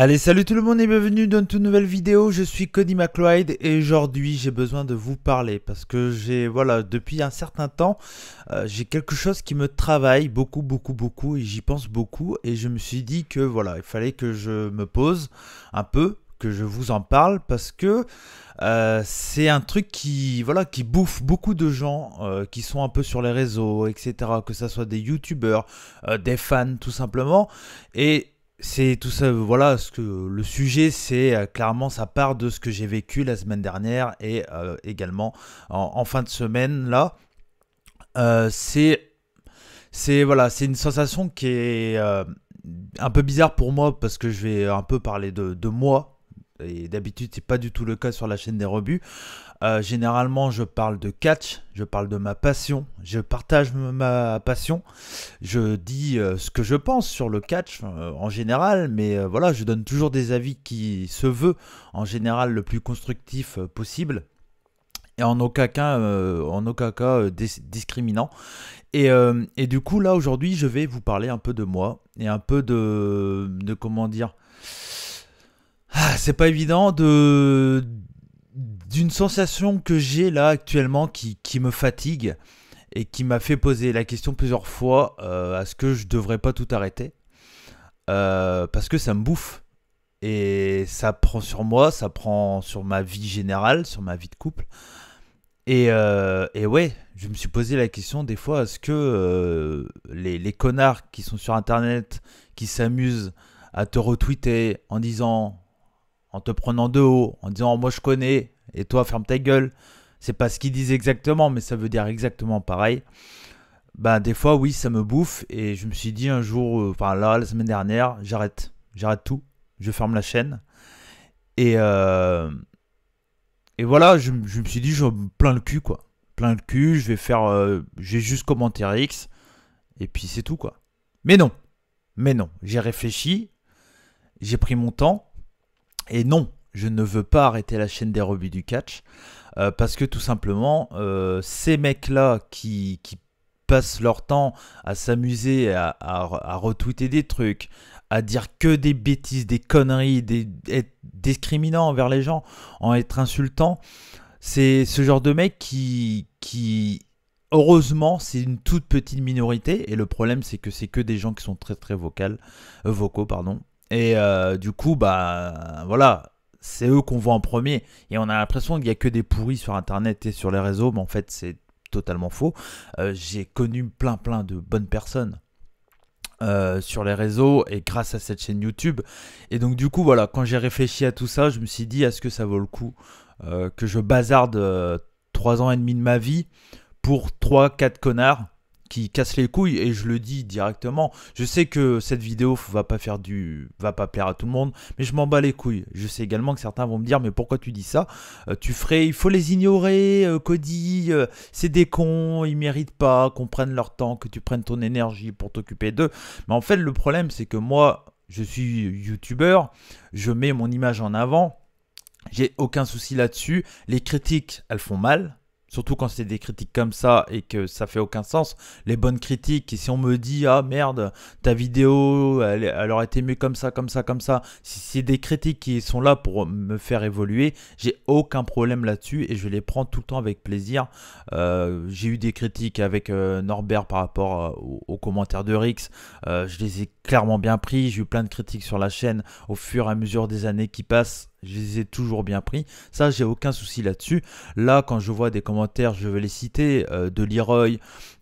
Allez, salut tout le monde et bienvenue dans une toute nouvelle vidéo. Je suis Cody McLeod et aujourd'hui j'ai besoin de vous parler parce que depuis un certain temps, j'ai quelque chose qui me travaille beaucoup et j'y pense beaucoup et je me suis dit que il fallait que je me pose un peu, que je vous en parle parce que c'est un truc qui bouffe beaucoup de gens qui sont un peu sur les réseaux, etc. Que ça soit des youtubeurs, des fans tout simplement et c'est tout ça, ce que le sujet, c'est clairement, ça part de ce que j'ai vécu la semaine dernière et également en fin de semaine là. Euh, c'est, c'est une sensation qui est un peu bizarre pour moi parce que je vais un peu parler de moi. Et d'habitude, c'est pas du tout le cas sur la chaîne des rebuts. Généralement, je parle de catch, je parle de ma passion, je partage ma passion, je dis ce que je pense sur le catch en général, mais je donne toujours des avis qui se veut en général le plus constructif possible et en aucun cas discriminant. Et du coup, là aujourd'hui, je vais vous parler un peu de moi et un peu de comment dire. C'est pas évident d'une sensation que j'ai là actuellement qui me fatigue et qui m'a fait poser la question plusieurs fois est-ce que je devrais pas tout arrêter parce que ça me bouffe et ça prend sur moi, ça prend sur ma vie générale, sur ma vie de couple et ouais, je me suis posé la question des fois est-ce que les connards qui sont sur internet qui s'amusent à te retweeter en te prenant de haut, en disant moi je connais et toi ferme ta gueule. C'est pas ce qu'ils disent exactement, mais ça veut dire exactement pareil. Bah des fois oui ça me bouffe et je me suis dit un jour, la semaine dernière, j'arrête tout, je ferme la chaîne et voilà je me suis dit je me plains le cul quoi, plein le cul, je vais juste commenter X et puis c'est tout quoi. Mais non, j'ai réfléchi, j'ai pris mon temps. Et non, je ne veux pas arrêter la chaîne des rebuts du catch parce que tout simplement, ces mecs-là qui passent leur temps à s'amuser, à retweeter des trucs, à dire que des bêtises, des conneries, être discriminant envers les gens, en être insultant, c'est ce genre de mecs qui heureusement, c'est une toute petite minorité et le problème c'est que des gens qui sont très vocaux pardon. Et du coup, c'est eux qu'on voit en premier. Et on a l'impression qu'il n'y a que des pourris sur Internet et sur les réseaux, mais en fait, c'est totalement faux. J'ai connu plein de bonnes personnes sur les réseaux et grâce à cette chaîne YouTube. Et donc, du coup, quand j'ai réfléchi à tout ça, je me suis dit, est-ce que ça vaut le coup que je bazarde 3 ans et demi de ma vie pour 3-4 connards qui casse les couilles et je le dis directement. Je sais que cette vidéo va pas plaire à tout le monde, mais je m'en bats les couilles. Je sais également que certains vont me dire mais pourquoi tu dis ça il faut les ignorer, Cody, c'est des cons, ils méritent pas qu'on prenne leur temps, que tu prennes ton énergie pour t'occuper d'eux. Mais en fait le problème c'est que moi je suis youtubeur, je mets mon image en avant, j'ai aucun souci là-dessus. Les critiques elles font mal. Surtout quand c'est des critiques comme ça et que ça fait aucun sens. Les bonnes critiques, et si on me dit ah merde, ta vidéo elle aurait été mieux comme ça. Si c'est des critiques qui sont là pour me faire évoluer, j'ai aucun problème là-dessus et je les prends tout le temps avec plaisir. J'ai eu des critiques avec Norbert par rapport aux commentaires de Rix. Je les ai clairement bien pris. J'ai eu plein de critiques sur la chaîne au fur et à mesure des années qui passent. Je les ai toujours bien pris. Ça, j'ai aucun souci là-dessus. Là, quand je vois des commentaires, je vais les citer, de Leroy,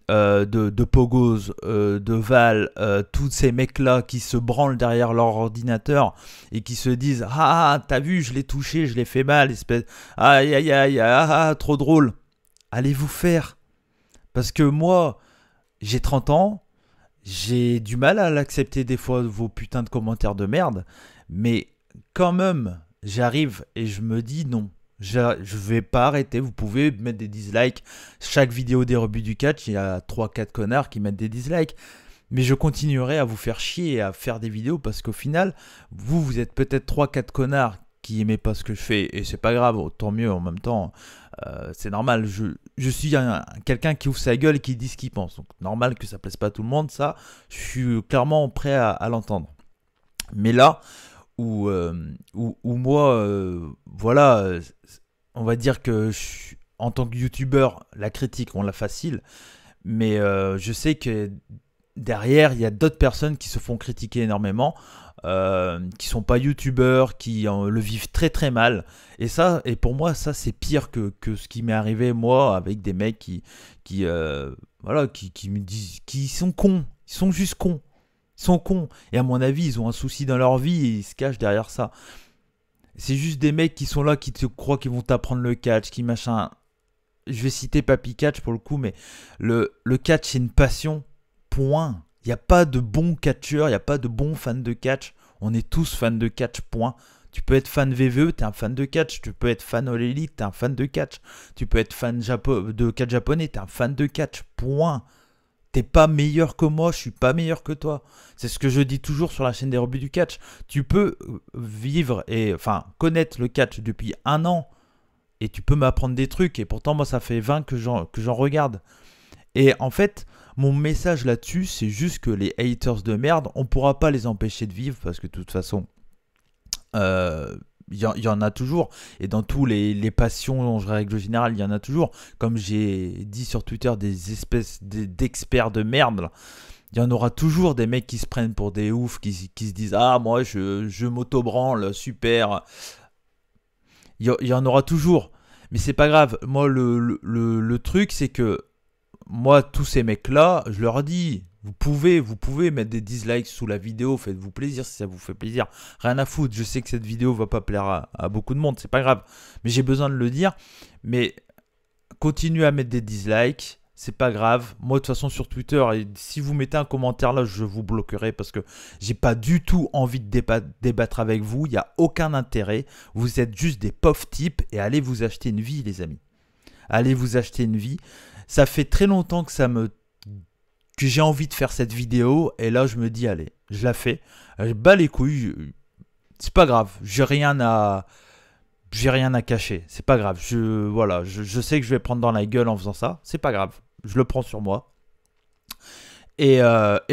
de Pogos, de Val, tous ces mecs-là qui se branlent derrière leur ordinateur et qui se disent « Ah, t'as vu, je l'ai touché, je l'ai fait mal, espèce... Aïe, aïe, aïe, trop drôle. » Allez vous faire. Parce que moi, j'ai 30 ans, j'ai du mal à l'accepter des fois, vos putains de commentaires de merde, mais quand même... J'arrive et je me dis non, je vais pas arrêter. Vous pouvez mettre des dislikes. Chaque vidéo des rebuts du catch, il y a 3-4 connards qui mettent des dislikes. Mais je continuerai à vous faire chier et à faire des vidéos parce qu'au final, vous êtes peut-être 3-4 connards qui aimez pas ce que je fais. Et c'est pas grave, tant mieux en même temps. C'est normal, je suis quelqu'un qui ouvre sa gueule et qui dit ce qu'il pense. Donc normal que ça plaise pas à tout le monde, ça, je suis clairement prêt à l'entendre. Mais là... où moi, voilà, on va dire que en tant que youtubeur, la critique, on l'a facile, mais je sais que derrière, il y a d'autres personnes qui se font critiquer énormément, qui sont pas youtubeurs, qui le vivent très très mal. Et pour moi, ça c'est pire que ce qui m'est arrivé moi avec des mecs voilà, qui me disent, qui sont cons, ils sont juste cons. Ils sont cons. Et à mon avis, ils ont un souci dans leur vie et ils se cachent derrière ça. C'est juste des mecs qui sont là, qui te croient qu'ils vont t'apprendre le catch, qui machin. Je vais citer Papy Catch pour le coup, mais le catch, c'est une passion. Point. Il n'y a pas de bons catcheurs, il n'y a pas de bons fans de catch. On est tous fans de catch, point. Tu peux être fan VVE, t'es un fan de catch. Tu peux être fan All Elite, t'es un fan de catch. Tu peux être fan de catch japonais, t'es un fan de catch, point. T'es pas meilleur que moi, je suis pas meilleur que toi. C'est ce que je dis toujours sur la chaîne des rebuts du catch. Tu peux vivre et enfin connaître le catch depuis 1 an et tu peux m'apprendre des trucs. Et pourtant, moi, ça fait 20 que j'en regarde. Et en fait, mon message là-dessus, c'est juste que les haters de merde, on pourra pas les empêcher de vivre parce que de toute façon, il y en a toujours. Et dans tous les passions, en règle générale, il y en a toujours. Comme j'ai dit sur Twitter, des espèces d'experts de merde, là. Il y en aura toujours des mecs qui se prennent pour des oufs, qui se disent ah, moi, je m'auto-branle, super. Il y en aura toujours. Mais c'est pas grave. Moi, le truc, c'est que moi, tous ces mecs-là, je leur dis, vous pouvez mettre des dislikes sous la vidéo, faites-vous plaisir si ça vous fait plaisir. Rien à foutre, je sais que cette vidéo va pas plaire à beaucoup de monde, c'est pas grave. Mais j'ai besoin de le dire. Mais continuez à mettre des dislikes, c'est pas grave. Moi, de toute façon, sur Twitter, et si vous mettez un commentaire là, je vous bloquerai parce que j'ai pas du tout envie de débattre avec vous. Il n'y a aucun intérêt. Vous êtes juste des pauvres types et allez vous acheter une vie, les amis. Allez vous acheter une vie. Ça fait très longtemps que j'ai envie de faire cette vidéo et là je me dis allez, je la fais. Je bats les couilles, c'est pas grave, j'ai rien à cacher, c'est pas grave. Voilà, je sais que je vais prendre dans la gueule en faisant ça, c'est pas grave, je le prends sur moi. Et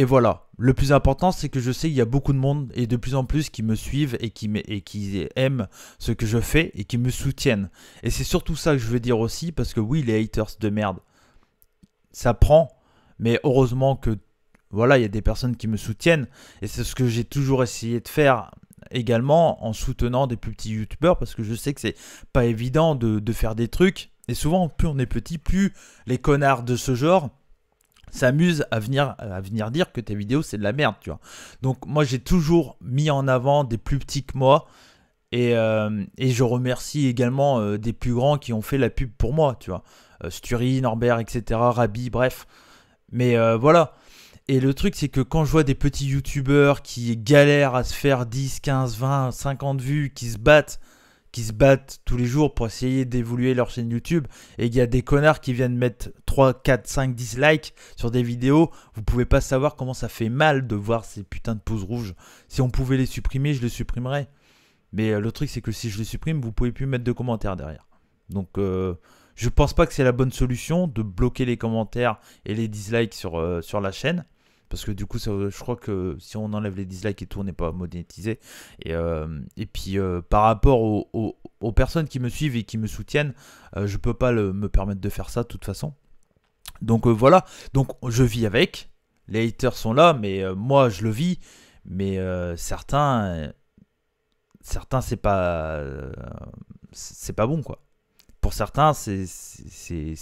voilà, le plus important c'est que je sais qu'il y a beaucoup de monde et de plus en plus qui me suivent et qui aiment ce que je fais et qui me soutiennent. Et c'est surtout ça que je veux dire aussi parce que oui, les haters de merde, ça prend, mais heureusement que voilà, il y a des personnes qui me soutiennent et c'est ce que j'ai toujours essayé de faire également en soutenant des plus petits youtubeurs parce que je sais que c'est pas évident de faire des trucs et souvent plus on est petit, plus les connards de ce genre s'amusent à venir dire que tes vidéos c'est de la merde, tu vois. Donc moi j'ai toujours mis en avant des plus petits que moi et je remercie également des plus grands qui ont fait la pub pour moi, tu vois. Sturi, Norbert, etc., Rabi, bref. Mais voilà. Et le truc, c'est que quand je vois des petits youtubeurs qui galèrent à se faire 10, 15, 20, 50 vues, qui se battent tous les jours pour essayer d'évoluer leur chaîne YouTube, et il y a des connards qui viennent mettre 3, 4, 5, 10 likes sur des vidéos, vous pouvez pas savoir comment ça fait mal de voir ces putains de pouces rouges. Si on pouvait les supprimer, je les supprimerais. Mais le truc, c'est que si je les supprime, vous pouvez plus mettre de commentaires derrière. Donc je pense pas que c'est la bonne solution de bloquer les commentaires et les dislikes sur la chaîne. Parce que du coup, je crois que si on enlève les dislikes et tout, on n'est pas monétisé. Et puis, par rapport aux personnes qui me suivent et qui me soutiennent, je peux pas me permettre de faire ça de toute façon. Donc voilà, donc je vis avec. Les haters sont là, mais moi, je le vis. Mais certains, c'est pas bon, quoi. Pour certains, c'est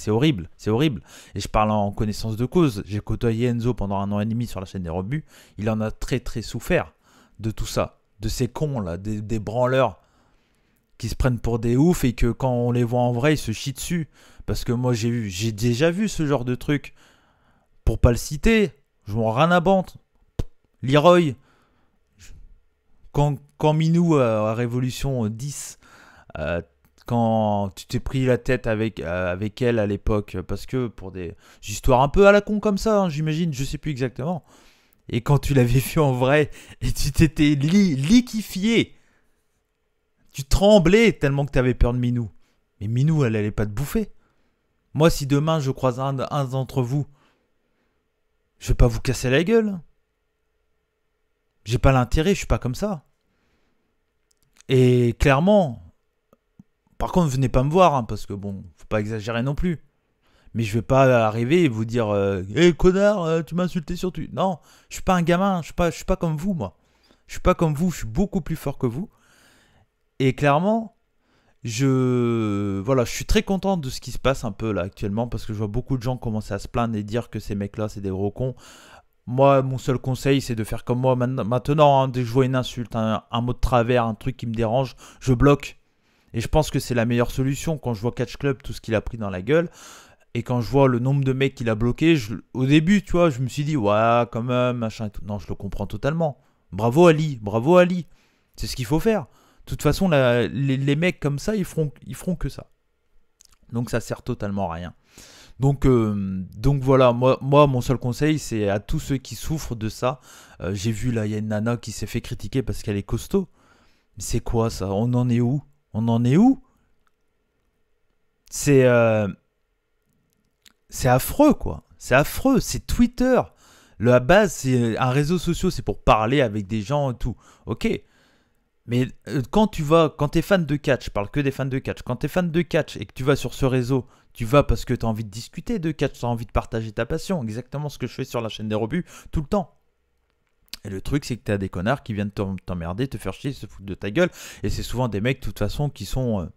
horrible, c'est horrible. Et je parle en connaissance de cause. J'ai côtoyé Enzo pendant 1 an et demi sur la chaîne des rebuts. Il en a très très souffert de tout ça, de ces cons là, des branleurs qui se prennent pour des oufs et que quand on les voit en vrai, ils se chient dessus. Parce que moi j'ai déjà vu ce genre de truc. Pour pas le citer, je m'en rien à bande. Leroy, quand Minou à Révolution 10, quand tu t'es pris la tête avec elle à l'époque, parce que pour des histoires un peu à la con comme ça, hein, j'imagine, je sais plus exactement. Et quand tu l'avais vu en vrai, et tu t'étais liquéfié, tu tremblais tellement que tu avais peur de Minou. Mais Minou, elle allait pas te bouffer. Moi, si demain je croise un d'entre vous, je vais pas vous casser la gueule. J'ai pas l'intérêt, je suis pas comme ça. Et clairement, par contre, venez pas me voir, hein, parce que bon, faut pas exagérer non plus. Mais je vais pas arriver et vous dire hé connard, tu m'as insulté sur Twitter. Non, je suis pas un gamin, je suis pas comme vous, moi. Je suis pas comme vous, je suis beaucoup plus fort que vous. Et clairement, voilà, je suis très content de ce qui se passe un peu là actuellement parce que je vois beaucoup de gens commencer à se plaindre et dire que ces mecs-là, c'est des gros cons. Moi, mon seul conseil, c'est de faire comme moi maintenant. Hein, dès que je vois une insulte, un mot de travers, un truc qui me dérange, je bloque. Et je pense que c'est la meilleure solution quand je vois Catch Club, tout ce qu'il a pris dans la gueule. Et quand je vois le nombre de mecs qu'il a bloqué, au début, tu vois, je me suis dit, ouais, quand même, machin et tout. Non, je le comprends totalement. Bravo Ali, bravo Ali. C'est ce qu'il faut faire. De toute façon, les mecs comme ça, ils feront que ça. Donc ça sert totalement à rien. Donc voilà, moi, mon seul conseil, c'est à tous ceux qui souffrent de ça. J'ai vu là, il y a une nana qui s'est fait critiquer parce qu'elle est costaud. Mais c'est quoi ça? On en est où? On en est où? C'est affreux, quoi. C'est affreux. C'est Twitter. La base, c'est un réseau social, c'est pour parler avec des gens et tout. Ok. Mais quand t'es fan de catch, je parle que des fans de catch, quand t'es fan de catch et que tu vas sur ce réseau, tu vas parce que t'as envie de discuter de catch, t'as envie de partager ta passion, exactement ce que je fais sur la chaîne des rebuts tout le temps. Et le truc, c'est que t'as des connards qui viennent t'emmerder, te faire chier, se foutre de ta gueule, et c'est souvent des mecs, de toute façon, qui sont,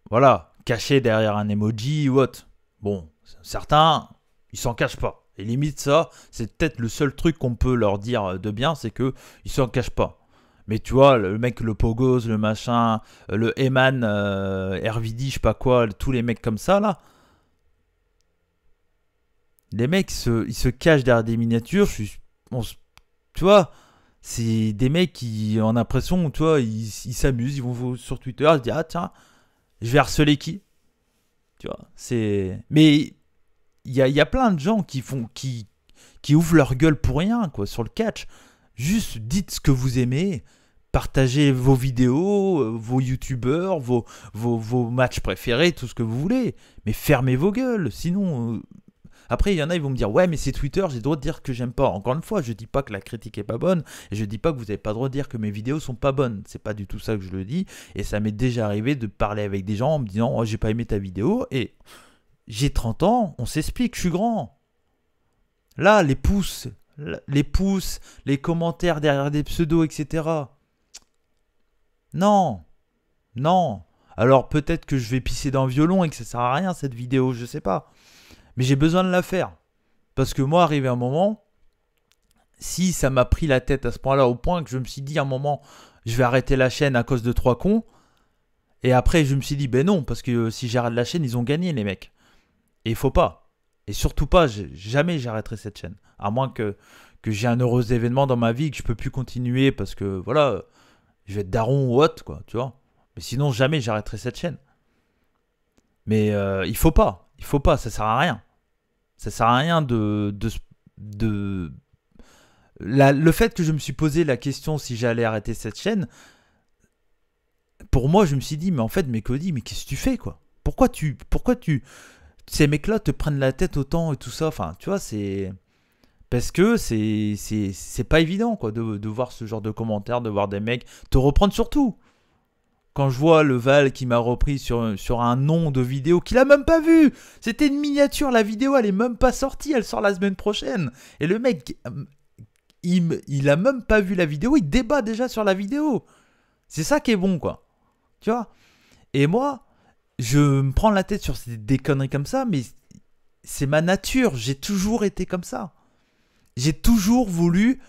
voilà, cachés derrière un emoji ou autre. Bon, certains, ils s'en cachent pas. Et limite ça, c'est peut-être le seul truc qu'on peut leur dire de bien, c'est que ils s'en cachent pas. Mais tu vois, le mec, le Pogos, le machin, le Eman, RVD, je sais pas quoi, tous les mecs comme ça, là. Les mecs, ils se cachent derrière des miniatures. Tu vois, c'est des mecs qui ont l'impression, tu vois, ils s'amusent, ils vont sur Twitter, ils se disent, ah tiens, je vais harceler qui? Tu vois, c'est... Mais il y a plein de gens qui ouvrent leur gueule pour rien, quoi, sur le catch. Juste dites ce que vous aimez, partagez vos vidéos, vos youtubeurs, vos matchs préférés, tout ce que vous voulez. Mais fermez vos gueules, sinon... Après, il y en a, ils vont me dire, ouais, mais c'est Twitter, j'ai le droit de dire que j'aime pas. Encore une fois, je dis pas que la critique est pas bonne, et je dis pas que vous avez pas le droit de dire que mes vidéos sont pas bonnes. C'est pas du tout ça que je le dis, et ça m'est déjà arrivé de parler avec des gens en me disant, oh, j'ai pas aimé ta vidéo, et j'ai 30 ans, on s'explique, je suis grand. Là, les pouces, les commentaires derrière des pseudos, etc. Non, non. Alors peut-être que je vais pisser dans le violon et que ça sert à rien cette vidéo, je sais pas. Mais j'ai besoin de la faire. Parce que moi, arrivé un moment, si ça m'a pris la tête à ce point-là, au point que je me suis dit à un moment, je vais arrêter la chaîne à cause de 3 cons. Et après, je me suis dit, ben non, parce que si j'arrête la chaîne, ils ont gagné, les mecs. Et il faut pas. Et surtout pas, jamais j'arrêterai cette chaîne. À moins que j'ai un heureux événement dans ma vie, que je peux plus continuer parce que, voilà, je vais être daron ou autre, quoi, tu vois. Mais sinon, jamais j'arrêterai cette chaîne. Mais il faut pas. Il faut pas, ça sert à rien. Ça sert à rien le fait que je me suis posé la question si j'allais arrêter cette chaîne, pour moi, je me suis dit, mais en fait, mais Cody, mais qu'est-ce que tu fais, quoi? Pourquoi ces mecs-là te prennent la tête autant et tout ça? Enfin, tu vois, c'est... Parce que c'est pas évident, quoi, de voir ce genre de commentaires, de voir des mecs te reprendre surtout. Quand je vois le Val qui m'a repris sur un nom de vidéo qu'il a même pas vu. C'était une miniature, la vidéo elle est même pas sortie, elle sort la semaine prochaine. Et le mec, il a même pas vu la vidéo, il débat déjà sur la vidéo. C'est ça qui est bon, quoi. Tu vois? Et moi, je me prends la tête sur des conneries comme ça, mais c'est ma nature, j'ai toujours été comme ça. J'ai toujours voulu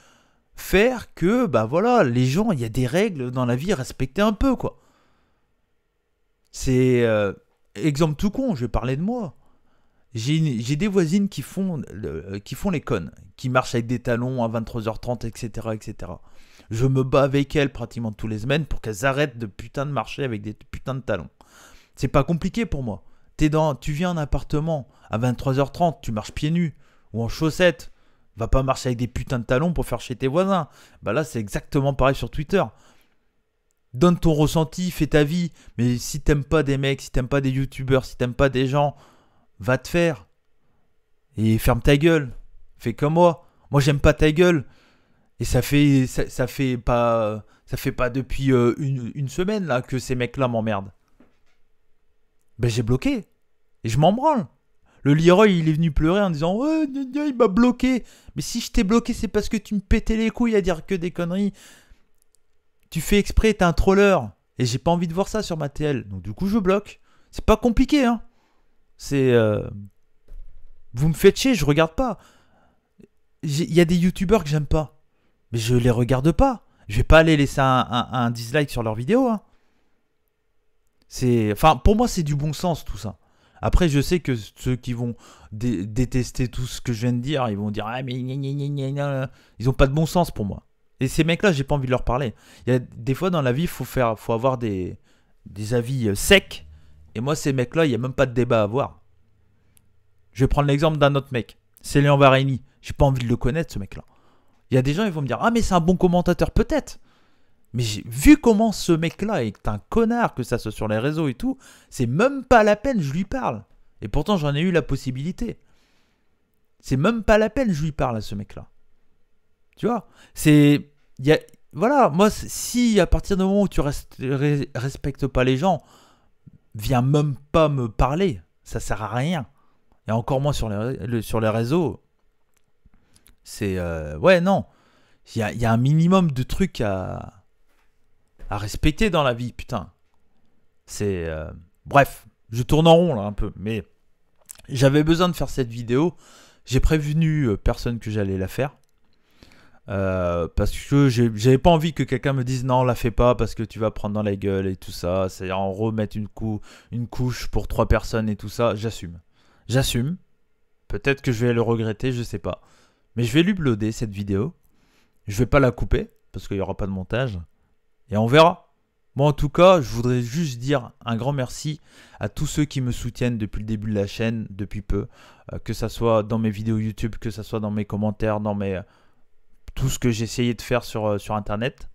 faire que, bah voilà, les gens, il y a des règles dans la vie, respecter un peu, quoi. C'est exemple tout con, je vais parler de moi. J'ai des voisines qui font les connes, qui marchent avec des talons à 23h30, etc., etc. Je me bats avec elles pratiquement tous les semaines pour qu'elles arrêtent de putain de marcher avec des putains de talons. C'est pas compliqué pour moi. Tu viens en appartement à 23h30, tu marches pieds nus ou en chaussettes. Va pas marcher avec des putains de talons pour faire chez tes voisins. Bah là, c'est exactement pareil sur Twitter. Donne ton ressenti, fais ta vie. Mais si t'aimes pas des mecs, si t'aimes pas des youtubeurs, si t'aimes pas des gens, va te faire. Et ferme ta gueule. Fais comme moi. Moi, j'aime pas ta gueule. Et ça fait pas depuis une semaine là que ces mecs-là m'emmerdent. Ben j'ai bloqué. Et je m'en branle. Le Leroy, il est venu pleurer en disant ouais, il m'a bloqué. Mais si je t'ai bloqué, c'est parce que tu me pétais les couilles à dire que des conneries. Tu fais exprès, t'es un troller. Et j'ai pas envie de voir ça sur ma TL. Donc du coup, je bloque. C'est pas compliqué, hein. C'est... Vous me faites chier, je regarde pas. Il y a des youtubeurs que j'aime pas. Mais je les regarde pas. Je vais pas aller laisser un dislike sur leur vidéo, hein. Enfin, pour moi, c'est du bon sens, tout ça. Après, je sais que ceux qui vont détester tout ce que je viens de dire, ils vont dire ah mais ils ont pas de bon sens pour moi. Et ces mecs-là, j'ai pas envie de leur parler. Il y a des fois dans la vie, faut avoir des avis secs. Et moi, ces mecs-là, il y a même pas de débat à avoir. Je vais prendre l'exemple d'un autre mec, c'est Léon Vareni. J'ai pas envie de le connaître, ce mec-là. Il y a des gens, ils vont me dire ah mais c'est un bon commentateur, peut-être. Mais j'ai vu comment ce mec-là est un connard, que ça soit sur les réseaux et tout, c'est même pas la peine, je lui parle. Et pourtant, j'en ai eu la possibilité. C'est même pas la peine, je lui parle à ce mec-là. Tu vois, voilà, moi, si à partir du moment où tu respectes pas les gens, viens même pas me parler. Ça sert à rien. Et encore moins sur les réseaux. C'est... ouais, non. Il y a un minimum de trucs à respecter dans la vie, putain. C'est... bref, je tourne en rond là un peu, mais j'avais besoin de faire cette vidéo. J'ai prévenu personne que j'allais la faire. Parce que j'avais pas envie que quelqu'un me dise non, la fais pas parce que tu vas prendre dans la gueule et tout ça. C'est en remettre une couche pour 3 personnes et tout ça. J'assume. Peut-être que je vais le regretter, je sais pas. Mais je vais l'uploader cette vidéo. Je vais pas la couper parce qu'il y aura pas de montage. Et on verra. Moi en tout cas, je voudrais juste dire un grand merci à tous ceux qui me soutiennent depuis le début de la chaîne, depuis peu. Que ça soit dans mes vidéos YouTube, que ça soit dans mes commentaires, dans tout ce que j'ai essayé de faire sur internet.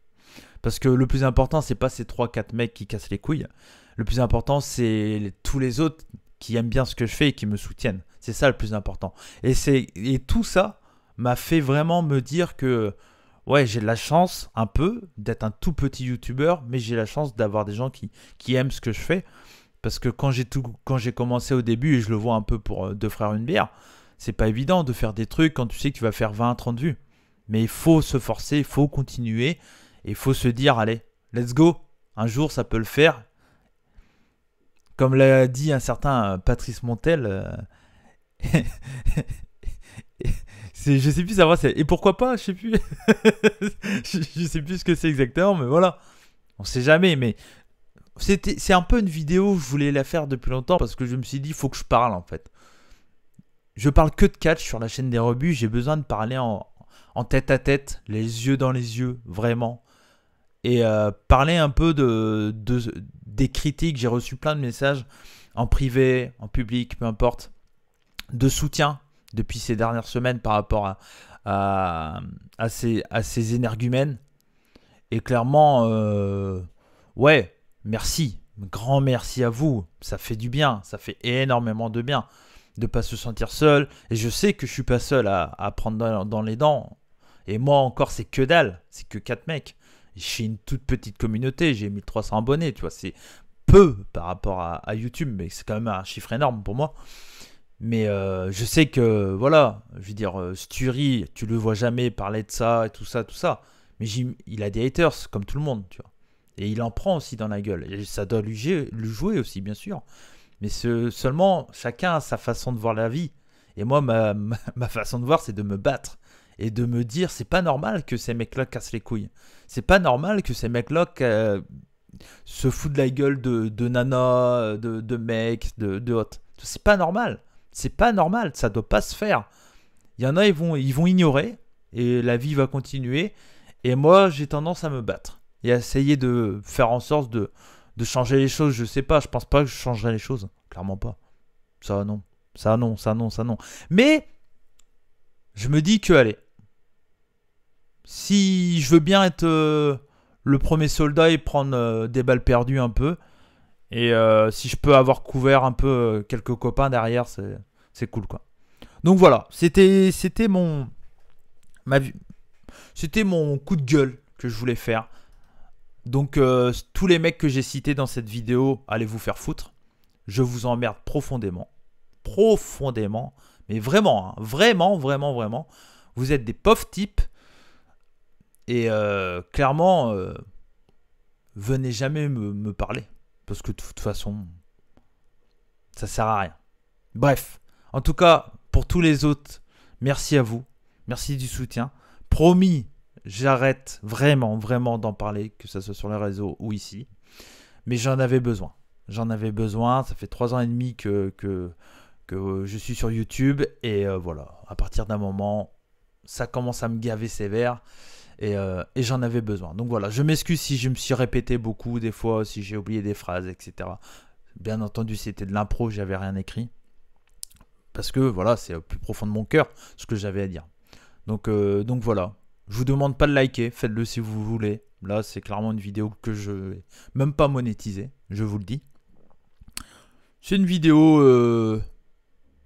Parce que le plus important, c'est pas ces 3-4 mecs qui cassent les couilles. Le plus important, c'est tous les autres qui aiment bien ce que je fais et qui me soutiennent. C'est ça le plus important. Et tout ça m'a fait vraiment me dire que ouais, j'ai de la chance un peu d'être un tout petit youtubeur, mais j'ai la chance d'avoir des gens qui aiment ce que je fais. Parce que quand j'ai commencé au début, et je le vois un peu pour Deux Frères Une Bière, c'est pas évident de faire des trucs quand tu sais que tu vas faire 20-30 vues. Mais il faut se forcer, il faut continuer, et il faut se dire, allez, let's go, un jour ça peut le faire. Comme l'a dit un certain Patrice Montel, je sais plus savoir, et pourquoi pas, je sais plus. je sais plus ce que c'est exactement, mais voilà. On sait jamais, mais c'est un peu une vidéo, je voulais la faire depuis longtemps, parce que je me suis dit, il faut que je parle en fait. Je parle que de catch sur la chaîne des rebuts, j'ai besoin de parler en tête à tête, les yeux dans les yeux, vraiment. Et parler un peu des critiques. J'ai reçu plein de messages en privé, en public, peu importe, de soutien depuis ces dernières semaines par rapport à ces énergumènes. Et clairement, ouais, merci. Grand merci à vous. Ça fait du bien, ça fait énormément de bien de ne pas se sentir seul. Et je sais que je suis pas seul à prendre dans les dents. Et moi encore, c'est que dalle. C'est que 4 mecs. J'ai une toute petite communauté. J'ai 1300 abonnés. Tu vois, c'est peu par rapport à YouTube. Mais c'est quand même un chiffre énorme pour moi. Mais je sais que, voilà, je veux dire, Sturi, tu le vois jamais parler de ça et tout ça, tout ça. Mais il a des haters, comme tout le monde, tu vois. Et il en prend aussi dans la gueule. Et ça doit lui jouer aussi, bien sûr. Mais seulement, chacun a sa façon de voir la vie. Et moi, ma façon de voir, c'est de me battre. Et de me dire, c'est pas normal que ces mecs-là cassent les couilles. C'est pas normal que ces mecs-là se foutent de la gueule de nanas, de mecs, de autres. C'est pas normal. C'est pas normal. Ça doit pas se faire. Il y en a, ils vont ignorer. Et la vie va continuer. Et moi, j'ai tendance à me battre. Et à essayer de faire en sorte de changer les choses. Je sais pas. Je pense pas que je changerai les choses. Clairement pas. Ça, non. Ça, non. Ça, non. Ça, non. Mais je me dis que, allez. Si je veux bien être le premier soldat et prendre des balles perdues un peu, et si je peux avoir couvert un peu quelques copains derrière, c'est cool quoi. Donc voilà, c'était C'était mon coup de gueule que je voulais faire. Donc tous les mecs que j'ai cités dans cette vidéo, allez vous faire foutre. Je vous emmerde profondément. Profondément. Mais vraiment, hein, vraiment, vraiment, vraiment. Vous êtes des pauvres types. Et clairement, venez jamais me parler. Parce que de toute façon, ça sert à rien. Bref, en tout cas, pour tous les autres, merci à vous. Merci du soutien. Promis, j'arrête vraiment, vraiment d'en parler, que ce soit sur les réseaux ou ici. Mais j'en avais besoin. J'en avais besoin. Ça fait 3 ans et demi que je suis sur YouTube. Et voilà, à partir d'un moment, ça commence à me gaver sévère. Et j'en avais besoin. Donc voilà, je m'excuse si je me suis répété beaucoup des fois, si j'ai oublié des phrases, etc. Bien entendu, c'était de l'impro, j'avais rien écrit. Parce que voilà, c'est au plus profond de mon cœur ce que j'avais à dire. Donc voilà, je vous demande pas de liker, faites-le si vous voulez. Là, c'est clairement une vidéo que je vais même pas monétiser, je vous le dis. C'est une vidéo,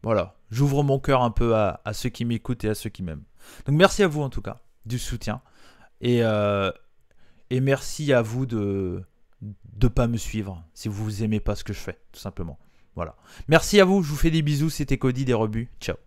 voilà, j'ouvre mon cœur un peu à ceux qui m'écoutent et à ceux qui m'aiment. Donc merci à vous en tout cas, du soutien. Et merci à vous de pas me suivre si vous aimez pas ce que je fais, tout simplement. Voilà. Merci à vous, je vous fais des bisous, c'était Cody des Rebuts. Ciao.